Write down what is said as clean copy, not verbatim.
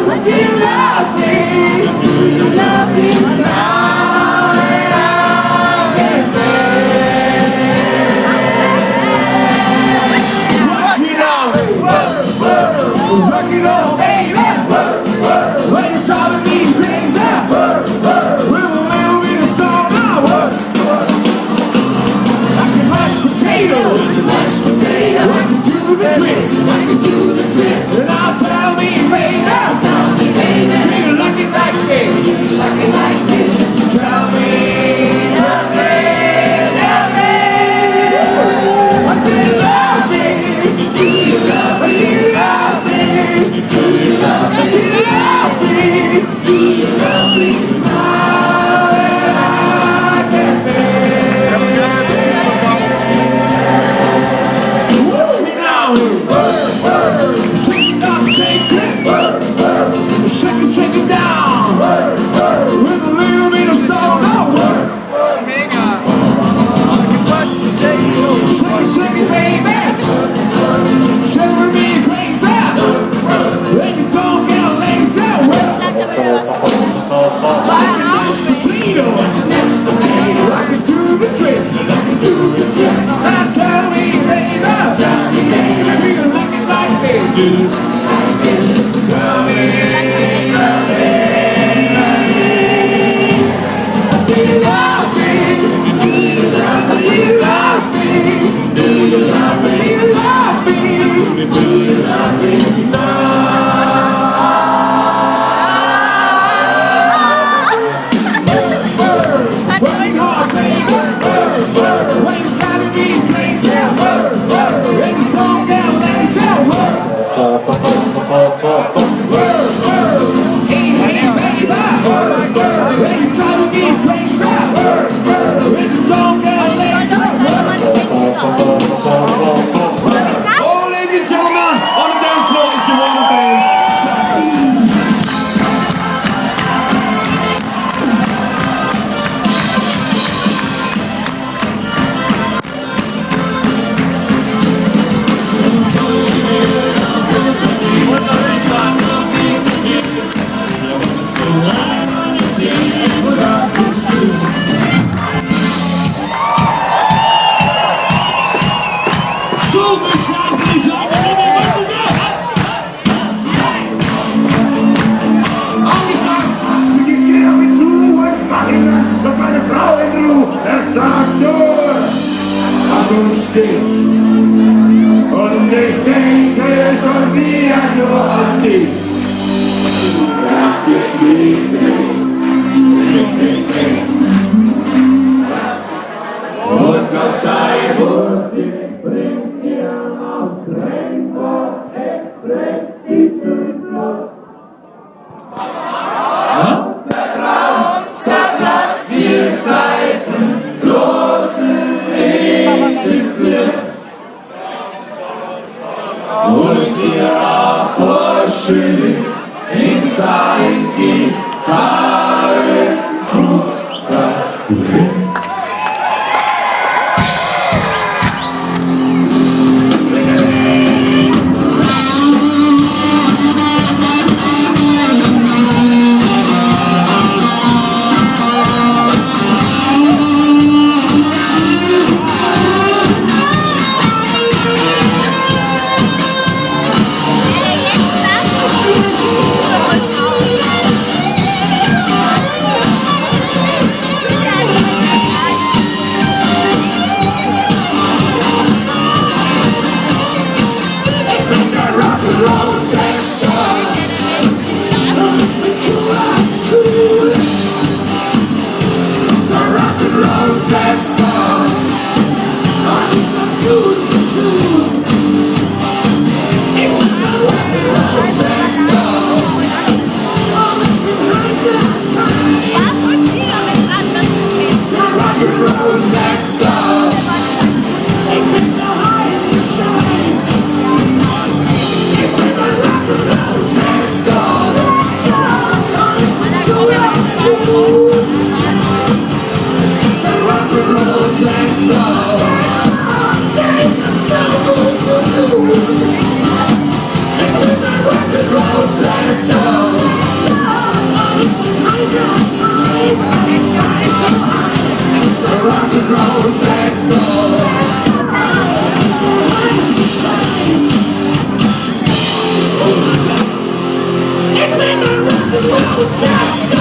Do you love me? Do you love me now that I get there? Watch me now. Rock it on, baby. When you're driving me crazy. With a little bit of song now. Like a mashed potato. I can do the twist. And now tell me, baby. Do you like it like this? Tell me. Do you love me? Do you love me? Do you love me? Do you love me? Do you love me? Do you love me? Now that I get there. Watch me now. Shake it up, shake it. Shake it down. With a little bit of soul. Shake it, baby. Shiver me crazy. When you don't get lazy. Mashed potato. I can do the twist. Now tell me, baby. Do you like it like this? Tell me. Do you love me? Do you love me? Do you love me? Do you love me? Do you love me? Do you love me? Working hard, baby. When you're driving me crazy. When you don't get lazy. Hey, hey, baby. When you're driving me crazy. When you don't get lazy. Oh, ladies and gentlemen, on the dance floor, if you want to dance. Und ich denke schon wieder nur an dich. Das Lied ist und Gott sei Musik bringt ihr aus Rainbow Express die Tütenblut. Der Traum zerplatzt die Seifen, bloßen nächstes Glück. Muss ihr Apostel in sein Gitarrenkrug verlieren. so